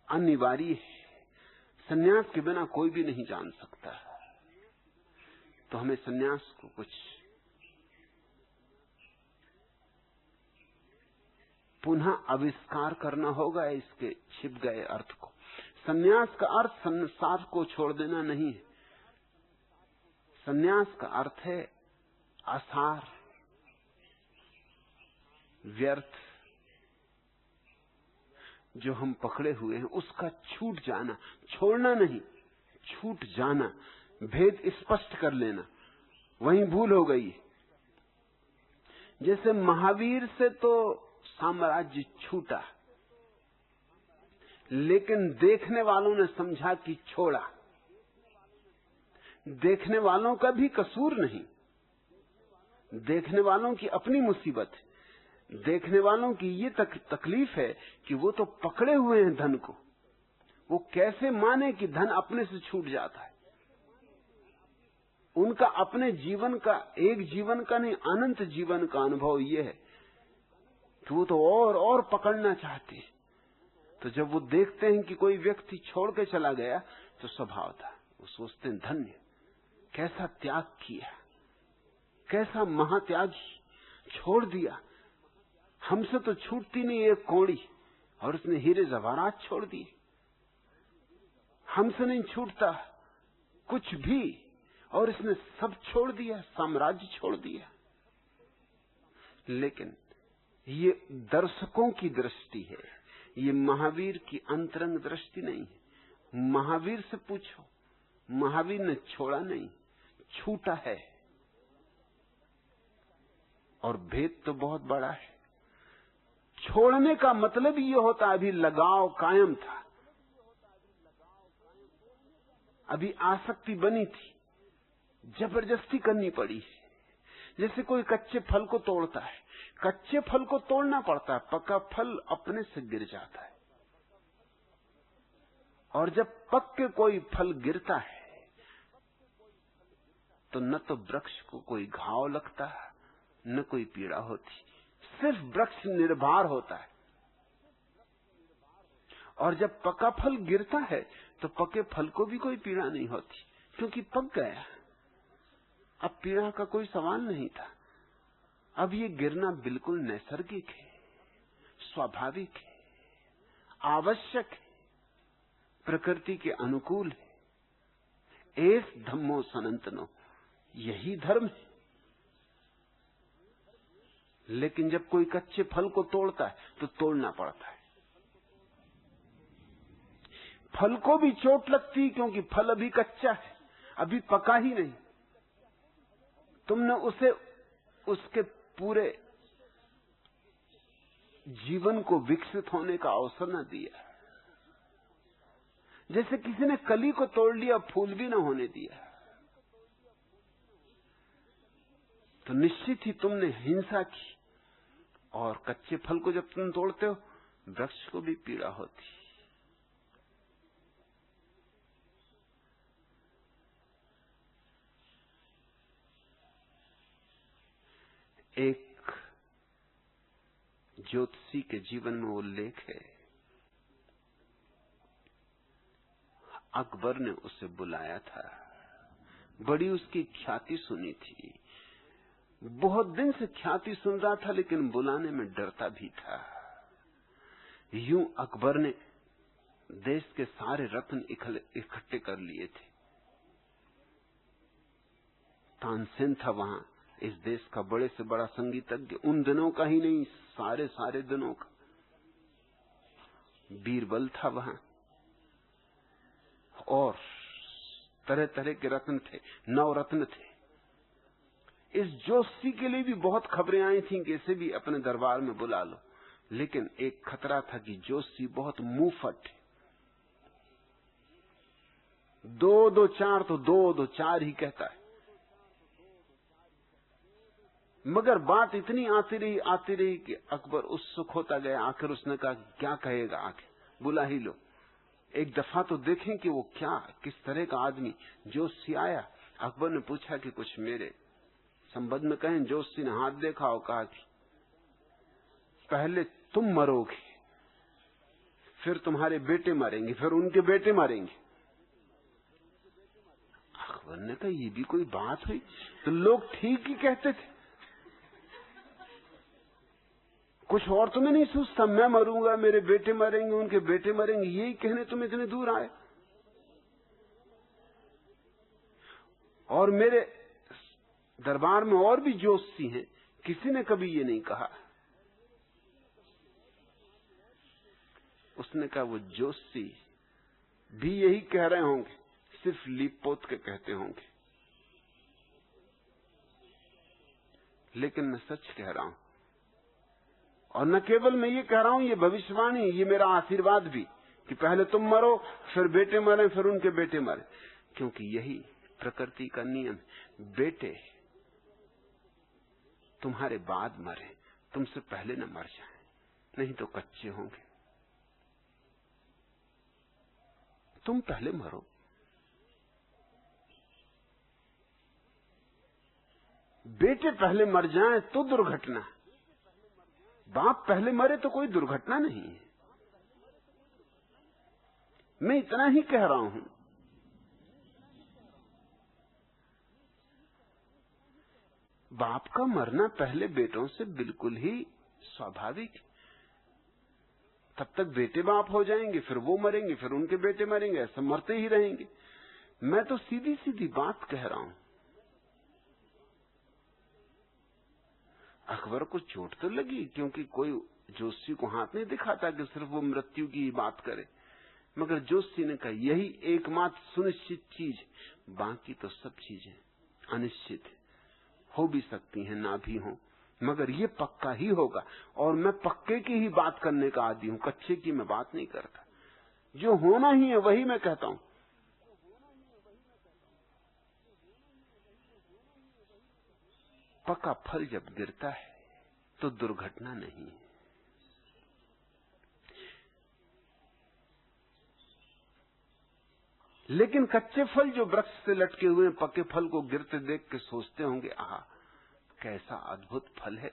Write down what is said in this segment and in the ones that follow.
अनिवार्य है। सन्यास के बिना कोई भी नहीं जान सकता। तो हमें सन्यास को कुछ पुनः आविष्कार करना होगा, इसके छिप गए अर्थ को। सन्यास का अर्थ संसार को छोड़ देना नहीं है। सन्यास का अर्थ है आसार, व्यर्थ, जो हम पकड़े हुए हैं उसका छूट जाना। छोड़ना नहीं, छूट जाना, भेद स्पष्ट कर लेना। वहीं भूल हो गई। जैसे महावीर से तो साम्राज्य छूटा, लेकिन देखने वालों ने समझा कि छोड़ा। देखने वालों का भी कसूर नहीं, देखने वालों की अपनी मुसीबत है। देखने वालों की ये तकलीफ है कि वो तो पकड़े हुए हैं धन को। वो कैसे माने कि धन अपने से छूट जाता है। उनका अपने जीवन का, एक जीवन का नहीं, अनंत जीवन का अनुभव ये है कि वो तो और पकड़ना चाहते हैं। तो जब वो देखते हैं कि कोई व्यक्ति छोड़ के चला गया, तो स्वभाव था वो सोचते हैं धन्य, कैसा त्याग किया, कैसा महात्यागी, छोड़ दिया। हमसे तो छूटती नहीं एक कौड़ी, और उसने हीरे जवाहरात छोड़ दिए। हमसे नहीं छूटता कुछ भी, और इसने सब छोड़ दिया, साम्राज्य छोड़ दिया। लेकिन ये दर्शकों की दृष्टि है, ये महावीर की अंतरंग दृष्टि नहीं है। महावीर से पूछो, महावीर ने छोड़ा नहीं, छूटा है। और भेद तो बहुत बड़ा है। छोड़ने का मतलब ये होता, अभी लगाव कायम था, अभी आसक्ति बनी थी, जबरदस्ती करनी पड़ी। जैसे कोई कच्चे फल को तोड़ता है, कच्चे फल को तोड़ना पड़ता है, पका फल अपने से गिर जाता है। और जब पक के कोई फल गिरता है तो न तो वृक्ष को कोई घाव लगता है, न कोई पीड़ा होती, सिर्फ वृक्ष निर्भर होता है। और जब पका फल गिरता है तो पके फल को भी कोई पीड़ा नहीं होती, क्योंकि पक गया। अब पीड़ा का कोई सवाल नहीं था। अब ये गिरना बिल्कुल नैसर्गिक है, स्वाभाविक है, आवश्यक है, प्रकृति के अनुकूल है। एस धम्मो सनातनो, यही धर्म है। लेकिन जब कोई कच्चे फल को तोड़ता है तो तोड़ना पड़ता है। फल को भी चोट लगती, क्योंकि फल अभी कच्चा है, अभी पका ही नहीं। तुमने उसे उसके पूरे जीवन को विकसित होने का अवसर न दिया। जैसे किसी ने कली को तोड़ लिया, फूल भी न होने दिया, तो निश्चित ही तुमने हिंसा की। और कच्चे फल को जब तुम तोड़ते हो, वृक्ष को भी पीड़ा होती। एक ज्योतिषी के जीवन में उल्लेख है, अकबर ने उसे बुलाया था, बड़ी उसकी ख्याति सुनी थी, बहुत दिन से ख्याति सुन रहा था, लेकिन बुलाने में डरता भी था। यूं अकबर ने देश के सारे रत्न इकट्ठे कर लिए थे। तानसेन था वहां, इस देश का बड़े से बड़ा संगीतज्ञ, उन दिनों का ही नहीं, सारे दिनों का। बीरबल था वहां, और तरह तरह के रत्न थे, 9 रत्न थे। इस जोशी के लिए भी बहुत खबरें आई थीं कि इसे भी अपने दरबार में बुला लो, लेकिन एक खतरा था कि जोशी बहुत मुंहफट है। 2-2 4 तो 2-2 4 ही कहता है। मगर बात इतनी आती रही कि अकबर उत्सुक होता गया। आखिर उसने कहा, क्या कहेगा, आखिर बुला ही लो, एक दफा तो देखें कि वो क्या, किस तरह का आदमी। जोशी आया, अकबर ने पूछा कि कुछ मेरे संबंध में कहें। जोशी ने हाथ देखा और कहा कि पहले तुम मरोगे, फिर तुम्हारे बेटे मरेंगे, फिर उनके बेटे मरेंगे। अकबर ने कहा ये भी कोई बात हुई? तो लोग ठीक ही कहते थे, कुछ और तुम्हें नहीं सोचता? मैं मरूंगा, मेरे बेटे मरेंगे, उनके बेटे मरेंगे, यही कहने तुम इतने दूर आए। और मेरे दरबार में और भी जोशी हैं, किसी ने कभी ये नहीं कहा। उसने कहा वो जोशी भी यही कह रहे होंगे, सिर्फ लीप पोत के कहते होंगे, लेकिन मैं सच कह रहा हूं। और न केवल मैं ये कह रहा हूं, ये भविष्यवाणी, ये मेरा आशीर्वाद भी, कि पहले तुम मरो, फिर बेटे मरे, फिर उनके बेटे मरे। क्योंकि यही प्रकृति का नियम। बेटे तुम्हारे बाद मरे, तुमसे पहले न मर जाए, नहीं तो कच्चे होंगे। तुम पहले मरो। बेटे पहले मर जाएं तो दुर्घटना, बाप पहले मरे तो कोई दुर्घटना नहीं है। मैं इतना ही कह रहा हूं। बाप का मरना पहले बेटों से बिल्कुल ही स्वाभाविक है। तब तक बेटे बाप हो जाएंगे, फिर वो मरेंगे, फिर उनके बेटे मरेंगे, ऐसा मरते ही रहेंगे। मैं तो सीधी सीधी बात कह रहा हूं। अकबर को चोट तो लगी, क्योंकि कोई जोशी को हाथ नहीं दिखाता कि सिर्फ वो मृत्यु की ही बात करे। मगर जोशी ने कहा यही एकमात्र सुनिश्चित चीज, बाकी तो सब चीजें अनिश्चित है, हो भी सकती हैं, ना भी हो, मगर ये पक्का ही होगा। और मैं पक्के की ही बात करने का आदी हूं, कच्चे की मैं बात नहीं करता। जो होना ही है वही मैं कहता हूं। पक्का फल जब गिरता है तो दुर्घटना नहीं है। लेकिन कच्चे फल जो वृक्ष से लटके हुए हैं, पक्के फल को गिरते देख के सोचते होंगे, आहा कैसा अद्भुत फल है,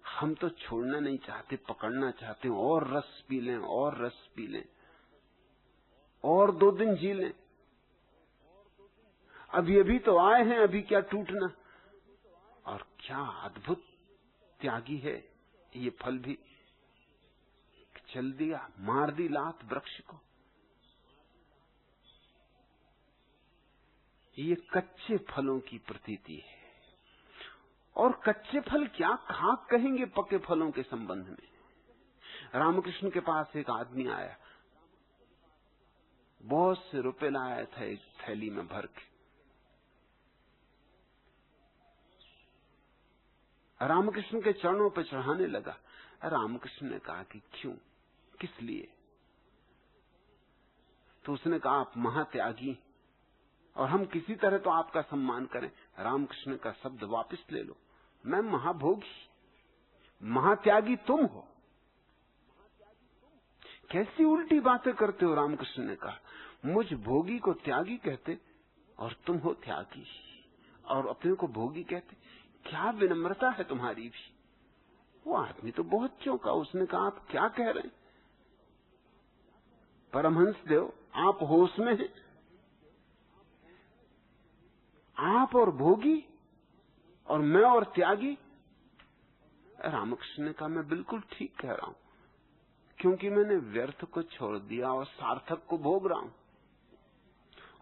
हम तो छोड़ना नहीं चाहते, पकड़ना चाहते हैं, और रस पी लें, और रस पी लें, और 2 दिन जी लें। अभी तो आए हैं, अभी क्या टूटना। और क्या अद्भुत त्यागी है ये फल भी। चल दिया, मार दी लात वृक्ष को। ये कच्चे फलों की प्रतीति है। और कच्चे फल क्या खाक कहेंगे पके फलों के संबंध में। रामकृष्ण के पास एक आदमी आया, बहुत से रुपए लाया था एक थैली में भर के। रामकृष्ण के चरणों पर चढ़ाने लगा। रामकृष्ण ने कहा कि क्यों, किस लिए? तो उसने कहा आप महात्यागी, और हम किसी तरह तो आपका सम्मान करें। रामकृष्ण का शब्द वापस ले लो, मैं महाभोगी, महात्यागी तुम हो। कैसी उल्टी बातें करते हो? रामकृष्ण ने कहा, मुझ भोगी को त्यागी कहते और तुम हो त्यागी, और अपने को भोगी कहते। क्या विनम्रता है तुम्हारी भी। वो आदमी तो बहुत चौंका। उसने कहा आप क्या कह रहे हैं परमहंस देव, आप होश में हैं? आप और भोगी और मैं और त्यागी। रामकृष्ण ने कहा मैं बिल्कुल ठीक कह रहा हूं, क्योंकि मैंने व्यर्थ को छोड़ दिया और सार्थक को भोग रहा हूं,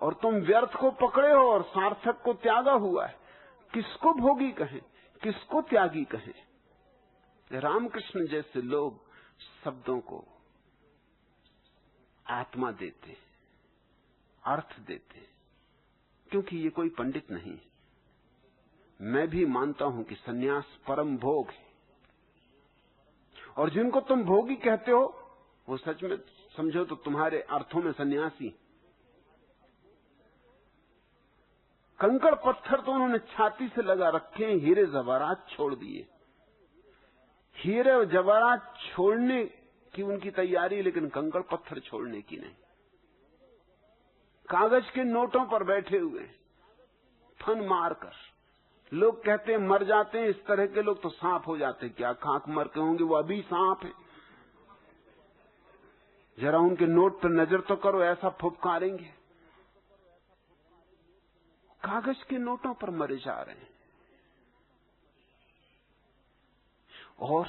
और तुम व्यर्थ को पकड़े हो और सार्थक को त्यागा हुआ है। किसको भोगी कहें, किसको त्यागी कहें? रामकृष्ण जैसे लोग शब्दों को आत्मा देते, अर्थ देते, क्योंकि ये कोई पंडित नहीं। मैं भी मानता हूं कि सन्यास परम भोग है, और जिनको तुम भोगी कहते हो वो सच में समझो तो तुम्हारे अर्थों में सन्यासी। कंकड़ पत्थर तो उन्होंने छाती से लगा रखे हैं, हीरे जवाहरात छोड़ दिए। हीरे और जवाहरात छोड़ने की उनकी तैयारी, लेकिन कंकड़ पत्थर छोड़ने की नहीं। कागज के नोटों पर बैठे हुए फन मारकर। लोग कहते हैं मर जाते हैं, इस तरह के लोग तो सांप हो जाते हैं। क्या खाक मर के होंगे, वो अभी सांप है। जरा उनके नोट पर नजर तो करो, ऐसा फुफकारेंगे। कागज के नोटों पर मरे जा रहे हैं और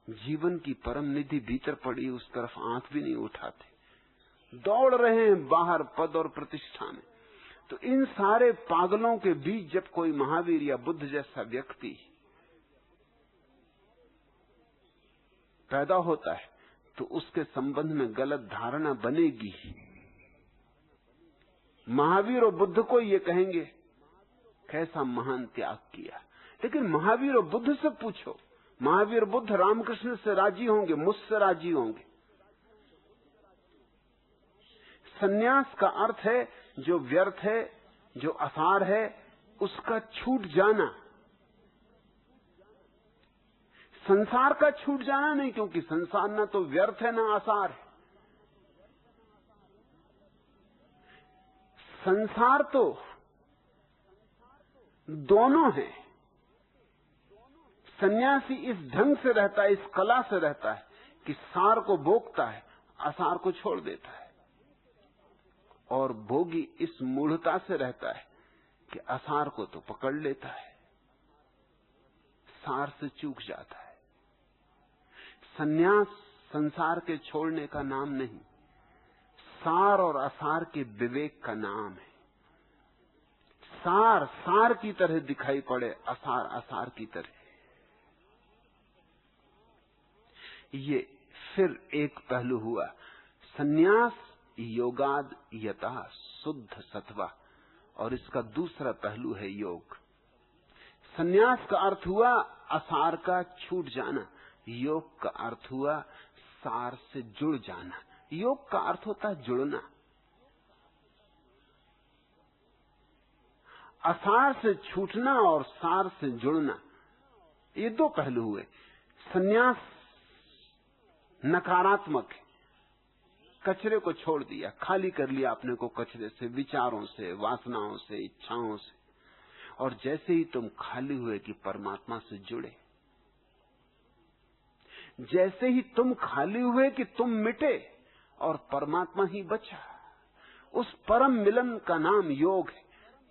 जीवन की परम निधि भीतर पड़ी, उस तरफ आंख भी नहीं उठाते, दौड़ रहे हैं बाहर पद और प्रतिष्ठा में। तो इन सारे पागलों के बीच जब कोई महावीर या बुद्ध जैसा व्यक्ति पैदा होता है तो उसके संबंध में गलत धारणा बनेगी। महावीर और बुद्ध को ये कहेंगे कैसा महान त्याग किया, लेकिन महावीर और बुद्ध से पूछो, महावीर बुद्ध रामकृष्ण से राजी होंगे, मुझसे राजी होंगे। सन्यास का अर्थ है जो व्यर्थ है, जो असार है, उसका छूट जाना। संसार का छूट जाना नहीं, क्योंकि संसार ना तो व्यर्थ है ना असार है। संसार तो दोनों है। सन्यासी इस ढंग से रहता है, इस कला से रहता है कि सार को भोगता है, असार को छोड़ देता है। और भोगी इस मूढ़ता से रहता है कि असार को तो पकड़ लेता है, सार से चूक जाता है। सन्यास संसार के छोड़ने का नाम नहीं, सार और असार के विवेक का नाम है। सार सार की तरह दिखाई पड़े, असार असार की तरह। ये फिर एक पहलू हुआ। सन्यास योगाद यथा शुद्ध सत्वा, और इसका दूसरा पहलू है योग। सन्यास का अर्थ हुआ असार का छूट जाना, योग का अर्थ हुआ सार से जुड़ जाना। योग का अर्थ होता है जुड़ना। असार से छूटना और सार से जुड़ना, ये दो पहलू हुए। सन्यास नकारात्मक है, कचरे को छोड़ दिया, खाली कर लिया अपने को कचरे से, विचारों से, वासनाओं से, इच्छाओं से। और जैसे ही तुम खाली हुए कि परमात्मा से जुड़े, जैसे ही तुम खाली हुए कि तुम मिटे और परमात्मा ही बचा, उस परम मिलन का नाम योग है।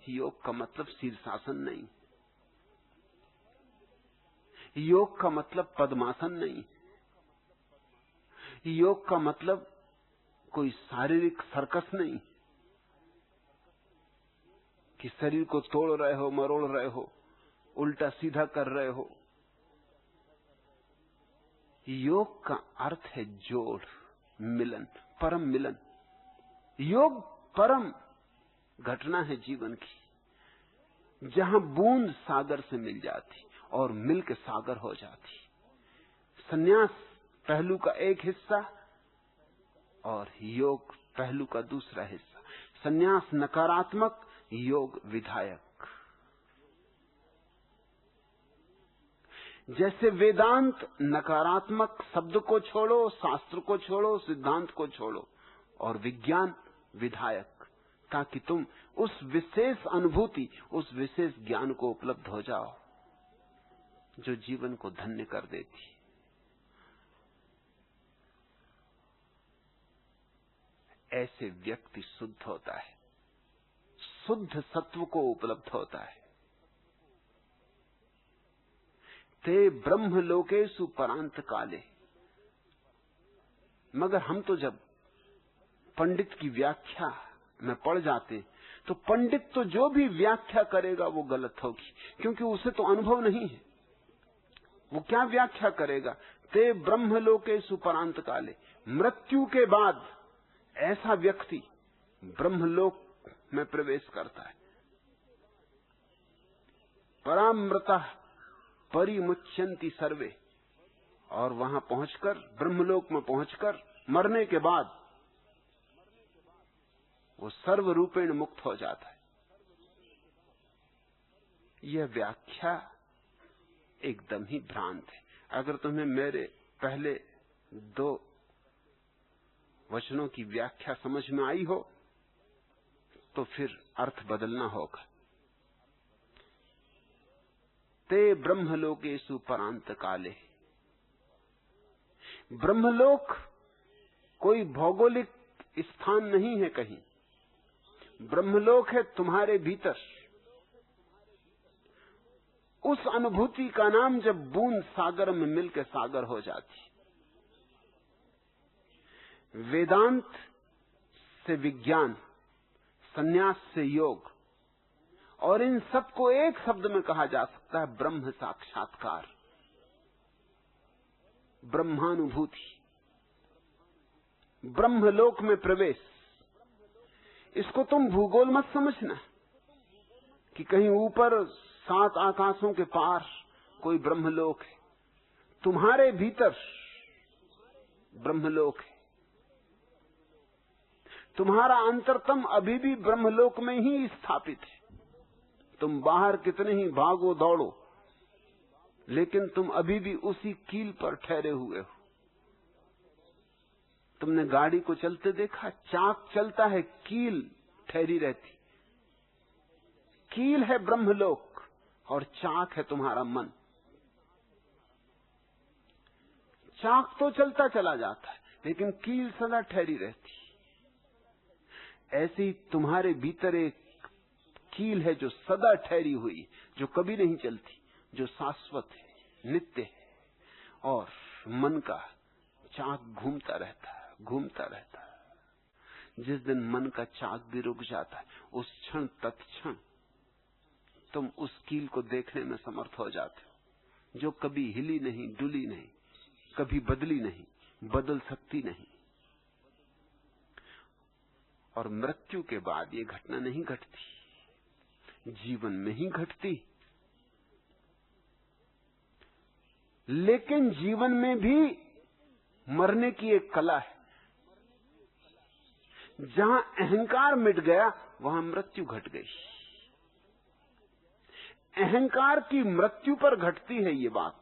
योग का मतलब शीर्षासन नहीं, योग का मतलब पद्मासन नहीं, योग का मतलब कोई शारीरिक सर्कस नहीं कि शरीर को तोड़ रहे हो, मरोड़ रहे हो, उल्टा सीधा कर रहे हो। योग का अर्थ है जोड़, मिलन, परम मिलन। योग परम घटना है जीवन की, जहां बूंद सागर से मिल जाती और मिल के सागर हो जाती। सन्यास पहलू का एक हिस्सा और योग पहलू का दूसरा हिस्सा। सन्यास नकारात्मक, योग विधायक। जैसे वेदांत नकारात्मक शब्द को छोड़ो, शास्त्र को छोड़ो, सिद्धांत को छोड़ो, और विज्ञान विधायक, ताकि तुम उस विशेष अनुभूति, उस विशेष ज्ञान को उपलब्ध हो जाओ जो जीवन को धन्य कर देती। ऐसे व्यक्ति शुद्ध होता है, शुद्ध सत्व को उपलब्ध होता है। ते ब्रह्म लोकेषु परांत काले। मगर हम तो जब पंडित की व्याख्या में पड़ जाते तो पंडित तो जो भी व्याख्या करेगा वो गलत होगी, क्योंकि उसे तो अनुभव नहीं है। वो क्या व्याख्या करेगा? ते ब्रह्म लोकेषु परांत काले। मृत्यु के बाद ऐसा व्यक्ति ब्रह्मलोक में प्रवेश करता है। परामृतः परिमुच्यन्ति सर्वे। और वहां पहुंचकर, ब्रह्मलोक में पहुंचकर मरने के बाद वो सर्व रूपेण मुक्त हो जाता है। यह व्याख्या एकदम ही भ्रांत है। अगर तुम्हें मेरे पहले दो वचनों की व्याख्या समझ में आई हो तो फिर अर्थ बदलना होगा। ते ब्रह्मलोकेषु परांत काले। ब्रह्मलोक कोई भौगोलिक स्थान नहीं है कहीं, ब्रह्मलोक है तुम्हारे भीतर। उस अनुभूति का नाम जब बूंद सागर में मिलकर सागर हो जाती। वेदांत से विज्ञान, संन्यास से योग, और इन सबको एक शब्द में कहा जा सकता है ब्रह्म साक्षात्कार, ब्रह्मानुभूति, ब्रह्मलोक में प्रवेश। इसको तुम भूगोल मत समझना कि कहीं ऊपर 7 आकाशों के पार कोई ब्रह्मलोक है। तुम्हारे भीतर ब्रह्मलोक है। तुम्हारा अंतरतम अभी भी ब्रह्मलोक में ही स्थापित है। तुम बाहर कितने ही भागो दौड़ो, लेकिन तुम अभी भी उसी कील पर ठहरे हुए हो। तुमने गाड़ी को चलते देखा, चाक चलता है, कील ठहरी रहती। कील है ब्रह्मलोक और चाक है तुम्हारा मन। चाक तो चलता चला जाता है, लेकिन कील सदा ठहरी रहती। ऐसे ही तुम्हारे भीतर एक कील है जो सदा ठहरी हुई, जो कभी नहीं चलती, जो शाश्वत है, नित्य है, और मन का चाक घूमता रहता है, घूमता रहता है। जिस दिन मन का चाक भी रुक जाता है, उस क्षण तत्क्षण तुम उस कील को देखने में समर्थ हो जाते हो, जो कभी हिली नहीं, डुली नहीं, कभी बदली नहीं, बदल सकती नहीं। और मृत्यु के बाद ये घटना नहीं घटती, जीवन में ही घटती। लेकिन जीवन में भी मरने की एक कला है। जहां अहंकार मिट गया वहां मृत्यु घट गई। अहंकार की मृत्यु पर घटती है ये बात।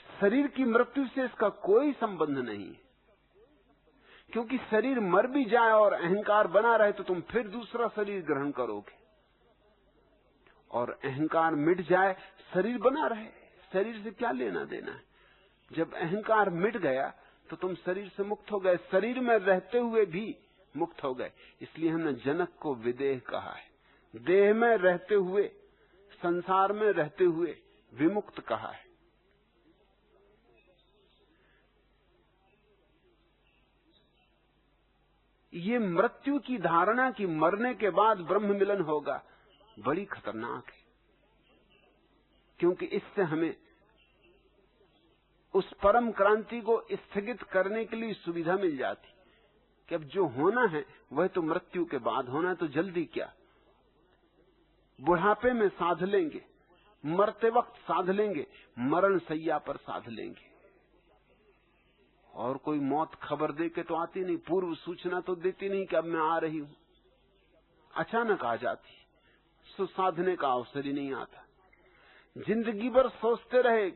शरीर की मृत्यु से इसका कोई संबंध नहीं है, क्योंकि शरीर मर भी जाए और अहंकार बना रहे तो तुम फिर दूसरा शरीर ग्रहण करोगे, और अहंकार मिट जाए शरीर बना रहे, शरीर से क्या लेना देना है। जब अहंकार मिट गया तो तुम शरीर से मुक्त हो गए, शरीर में रहते हुए भी मुक्त हो गए। इसलिए हमने जनक को विदेह कहा है, देह में रहते हुए, संसार में रहते हुए विमुक्त कहा है। ये मृत्यु की धारणा कि मरने के बाद ब्रह्म मिलन होगा बड़ी खतरनाक है, क्योंकि इससे हमें उस परम क्रांति को स्थगित करने के लिए सुविधा मिल जाती कि अब जो होना है वह तो मृत्यु के बाद होना है, तो जल्दी क्या, बुढ़ापे में साध लेंगे, मरते वक्त साध लेंगे, मरण सैया पर साध लेंगे। और कोई मौत खबर दे के तो आती नहीं, पूर्व सूचना तो देती नहीं कि अब मैं आ रही हूं, अचानक आ जाती, सो साधने का अवसर ही नहीं आता। जिंदगी भर सोचते रहे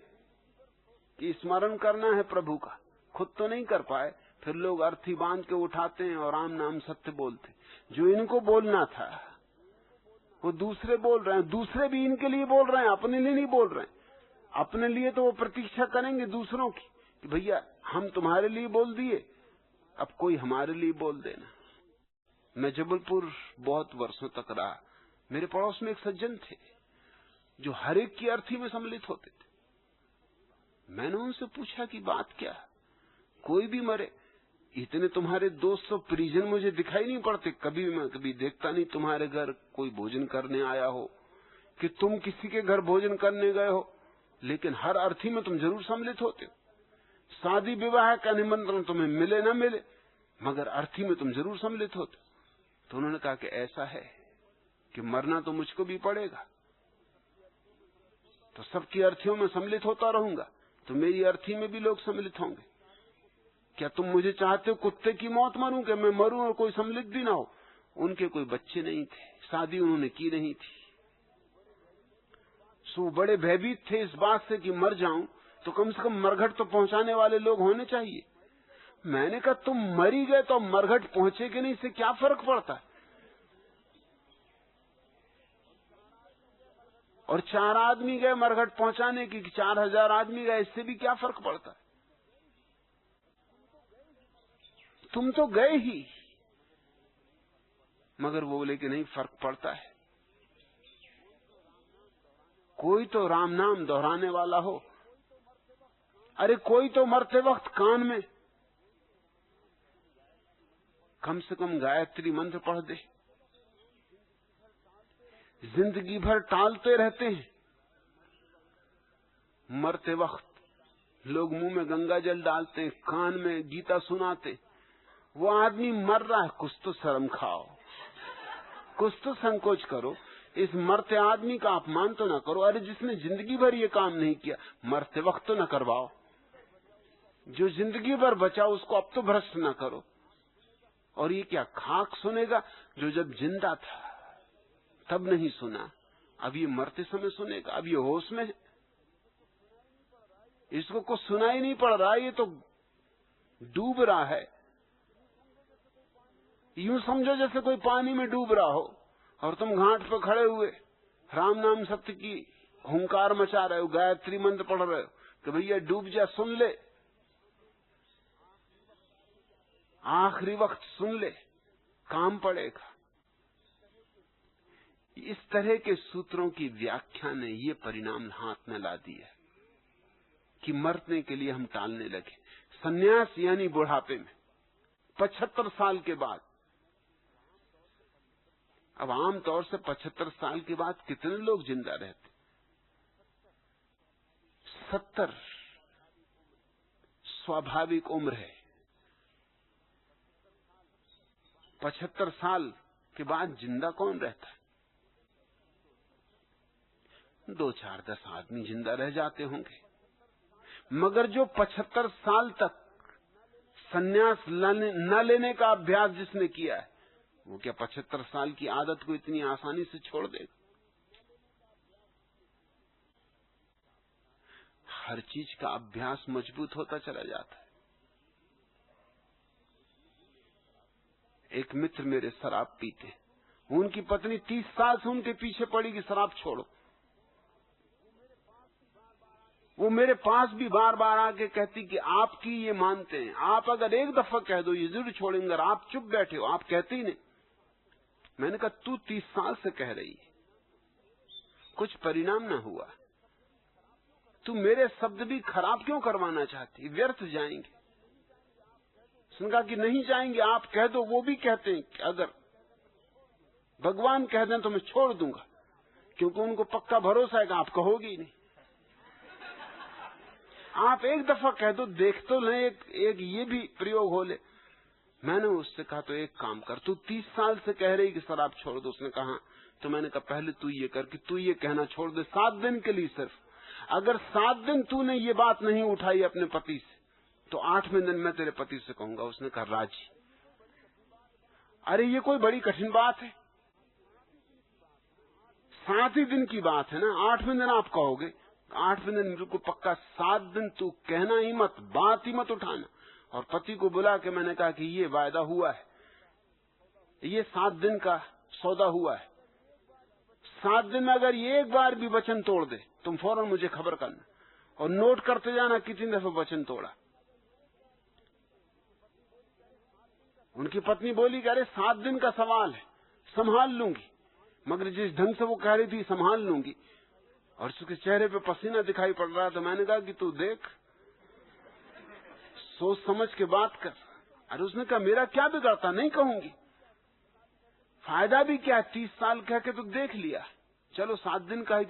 कि स्मरण करना है प्रभु का, खुद तो नहीं कर पाए, फिर लोग अर्थी बांध के उठाते हैं और आम नाम सत्य बोलते। जो इनको बोलना था वो दूसरे बोल रहे हैं, दूसरे भी इनके लिए बोल रहे हैं, अपने लिए नहीं बोल रहे हैं। अपने लिए तो वो प्रतीक्षा करेंगे दूसरों की कि भैया हम तुम्हारे लिए बोल दिए, अब कोई हमारे लिए बोल देना। मैं जबलपुर बहुत वर्षों तक रहा, मेरे पड़ोस में एक सज्जन थे जो हर एक की अर्थी में सम्मिलित होते थे। मैंने उनसे पूछा कि बात क्या, कोई भी मरे, इतने तुम्हारे 200 परिजन मुझे दिखाई नहीं पड़ते, कभी देखता नहीं तुम्हारे घर कोई भोजन करने आया हो कि तुम किसी के घर भोजन करने गए हो, लेकिन हर अर्थी में तुम जरूर सम्मिलित होते हो। शादी विवाह का निमंत्रण तुम्हें मिले ना मिले, मगर अर्थी में तुम जरूर सम्मिलित होते। तो उन्होंने कहा कि ऐसा है कि मरना तो मुझको भी पड़ेगा, तो सबकी अर्थियों में सम्मिलित होता रहूंगा, तो मेरी अर्थी में भी लोग सम्मिलित होंगे। क्या तुम मुझे चाहते हो कुत्ते की मौत मरूं कि मैं मरूं और कोई सम्मिलित भी ना हो? उनके कोई बच्चे नहीं थे, शादी उन्होंने की नहीं थी, सो बड़े भयभीत थे इस बात से कि मर जाऊं तो कम से कम मरघट तो पहुंचाने वाले लोग होने चाहिए। मैंने कहा तुम मरी गए तो मरघट पहुंचे कि नहीं, इससे क्या फर्क पड़ता है? और 4 आदमी गए मरघट पहुंचाने की, 4000 आदमी गए, इससे भी क्या फर्क पड़ता है? तुम तो गए ही। मगर वो बोले कि नहीं, फर्क पड़ता है। कोई तो राम नाम दोहराने वाला हो। अरे कोई तो मरते वक्त कान में कम से कम गायत्री मंत्र पढ़ दे। जिंदगी भर टालते रहते हैं, मरते वक्त लोग मुंह में गंगा जल डालते हैं, कान में गीता सुनाते। वो आदमी मर रहा है, कुछ तो शर्म खाओ, कुछ तो संकोच करो। इस मरते आदमी का अपमान तो ना करो। अरे जिसने जिंदगी भर ये काम नहीं किया, मरते वक्त तो ना करवाओ। जो जिंदगी भर बचा उसको अब तो भ्रष्ट ना करो। और ये क्या खाक सुनेगा जो जब जिंदा था तब नहीं सुना, अब ये मरते समय सुनेगा। अब ये होश में है, इसको कुछ सुनाई नहीं पड़ रहा, ये तो डूब रहा है। यूं समझो जैसे कोई पानी में डूब रहा हो और तुम घाट पर खड़े हुए राम नाम सत्य की हुंकार मचा रहे हो, गायत्री मंत्र पढ़ रहे हो कि भैया डूब जा, सुन ले, आखिरी वक्त सुन ले, काम पड़ेगा। इस तरह के सूत्रों की व्याख्या ने ये परिणाम हाथ में ला दिया कि मरने के लिए हम टालने लगे। सन्यास यानी बुढ़ापे में 75 साल के बाद। अब आमतौर से 75 साल के बाद कितने लोग जिंदा रहते? 70 स्वाभाविक उम्र है। 75 साल के बाद जिंदा कौन रहता है? 2-4-10 आदमी जिंदा रह जाते होंगे। मगर जो 75 साल तक सन्यास न लेने का अभ्यास जिसने किया है, वो क्या 75 साल की आदत को इतनी आसानी से छोड़ देगा? हर चीज का अभ्यास मजबूत होता चला जाता है। एक मित्र मेरे शराब पीते, उनकी पत्नी 30 साल से उनके पीछे पड़ी कि शराब छोड़ो। वो मेरे पास भी बार बार आके कहती कि आपकी ये मानते हैं, आप अगर एक दफा कह दो ये जरूर छोड़ेंगे, आप चुप बैठे हो, आप कहते ही नहीं। मैंने कहा तू 30 साल से कह रही है, कुछ परिणाम ना हुआ, तू मेरे शब्द भी खराब क्यों करवाना चाहती, व्यर्थ जाएंगे। उसने कहा कि नहीं जाएंगे, आप कह दो। वो भी कहते हैं कि अगर भगवान कह दें तो मैं छोड़ दूंगा, क्योंकि उनको पक्का भरोसा है कि आप कहोगे ही नहीं। आप एक दफा कह दो, देख तो लें, एक ये भी प्रयोग हो ले। मैंने उससे कहा तो एक काम कर, तू 30 साल से कह रही कि शराब छोड़ दो। उसने कहा तो मैंने कहा पहले तू ये कर कि तू ये कहना छोड़ दे 7 दिन के लिए सिर्फ। अगर 7 दिन तूने ये बात नहीं उठाई अपने पति से तो 8वें दिन मैं तेरे पति से कहूंगा। उसने कहा राजी। अरे ये कोई बड़ी कठिन बात है? 7 ही दिन की बात है ना, 8वें दिन आप कहोगे। 8वें दिन मेरे को पक्का 7 दिन तू कहना ही मत, बात ही मत उठाना। और पति को बुला के मैंने कहा कि ये वायदा हुआ है, ये 7 दिन का सौदा हुआ है। 7 दिन में अगर ये एक बार भी वचन तोड़ दे तुम फौरन मुझे खबर करना और नोट करते जाना कितनी दफा वचन तोड़ा। उनकी पत्नी बोली कि अरे 7 दिन का सवाल है, संभाल लूंगी। मगर जिस ढंग से वो कह रही थी संभाल लूंगी, और उसके चेहरे पे पसीना दिखाई पड़ रहा, तो मैंने कहा कि तू देख, सोच समझ के बात कर। अरे उसने कहा मेरा क्या बिगड़ता, नहीं कहूंगी, फायदा भी क्या, 30 साल कह के तो देख लिया, चलो 7 दिन का ही